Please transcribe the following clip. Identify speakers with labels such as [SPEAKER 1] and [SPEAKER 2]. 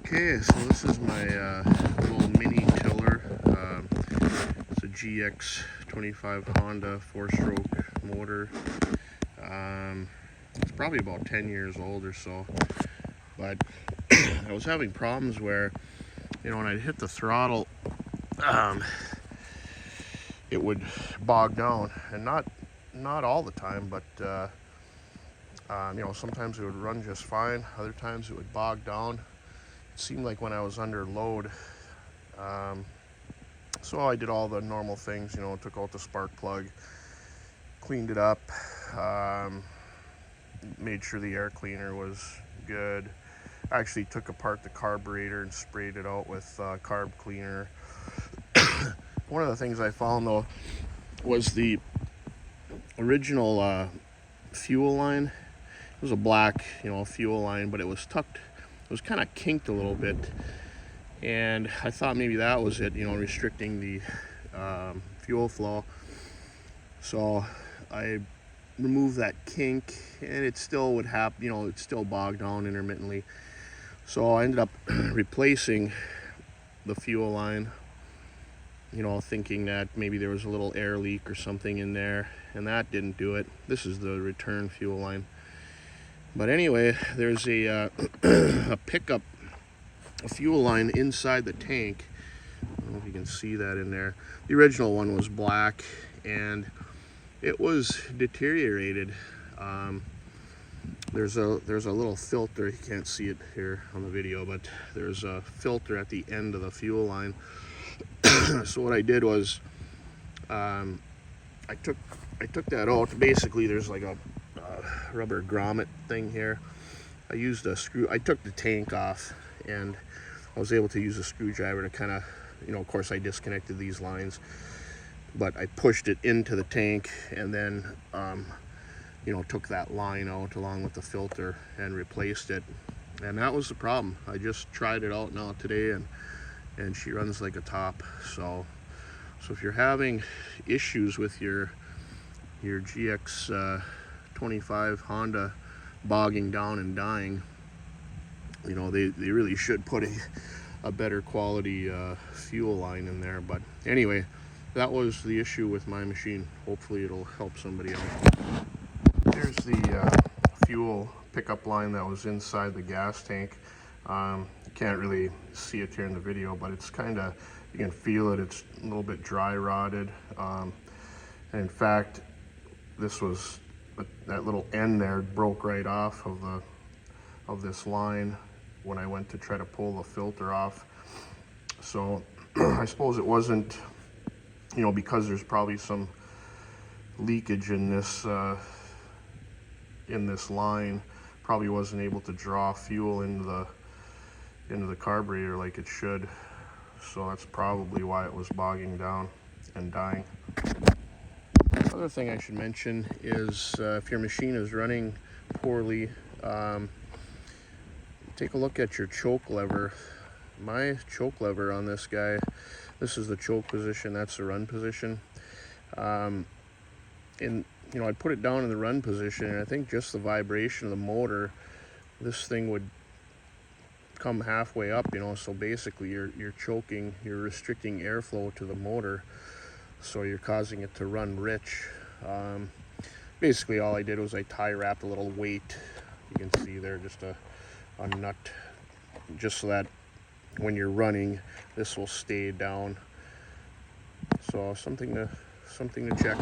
[SPEAKER 1] Okay, so this is my little mini tiller. It's a GX25 Honda 4-stroke motor. It's probably about 10 years old or so, but I was having problems where, when I'd hit the throttle, it would bog down, and not all the time, but sometimes it would run just fine. Other times it would bog down. It seemed like when I was under load. So I did all the normal things, took out the spark plug, cleaned it up, made sure the air cleaner was good. I actually took apart the carburetor and sprayed it out with carb cleaner. One of the things I found though was the original fuel line. It was a black, fuel line, but it was tucked. It was kind of kinked a little bit, and I thought maybe that was it, restricting the fuel flow. So I removed that kink, and it still would happen, it still bogged down intermittently. So I ended up replacing the fuel line, thinking that maybe there was a little air leak or something in there, and that didn't do it. This is the return fuel line. But anyway, there's a pickup, a fuel line inside the tank. I don't know if you can see that in there. The original one was black, and it was deteriorated. There's a little filter. You can't see it here on the video, but there's a filter at the end of the fuel line. So what I did was, I took that out. Basically, there's like a rubber grommet thing here. I used a screw. I took the tank off, and I was able to use a screwdriver to kind of, of course I disconnected these lines, but I pushed it into the tank, and then took that line out along with the filter and replaced it. And that was the problem. I just tried it out now today, and she runs like a top. So if you're having issues with your GX 25 Honda bogging down and dying, they really should put a better quality fuel line in there. But anyway, that was the issue with my machine. Hopefully it'll help somebody out. Here's the fuel pickup line that was inside the gas tank. You can't really see it here in the video, but it's kind of, you can feel it. It's a little bit dry rotted. And in fact, that little end there broke right off of this line when I went to try to pull the filter off. So I suppose it wasn't, because there's probably some leakage in this line, probably wasn't able to draw fuel into the carburetor like it should. So that's probably why it was bogging down and dying. Other thing I should mention is if your machine is running poorly, take a look at your choke lever. My choke lever on this guy, this is the choke position, that's the run position. I'd put it down in the run position, and I think just the vibration of the motor, this thing would come halfway up, so basically you're choking, you're restricting airflow to the motor, so you're causing it to run rich. Basically all I did was I tie wrapped a little weight, you can see there, just a nut, just so that when you're running this will stay down. So something to check.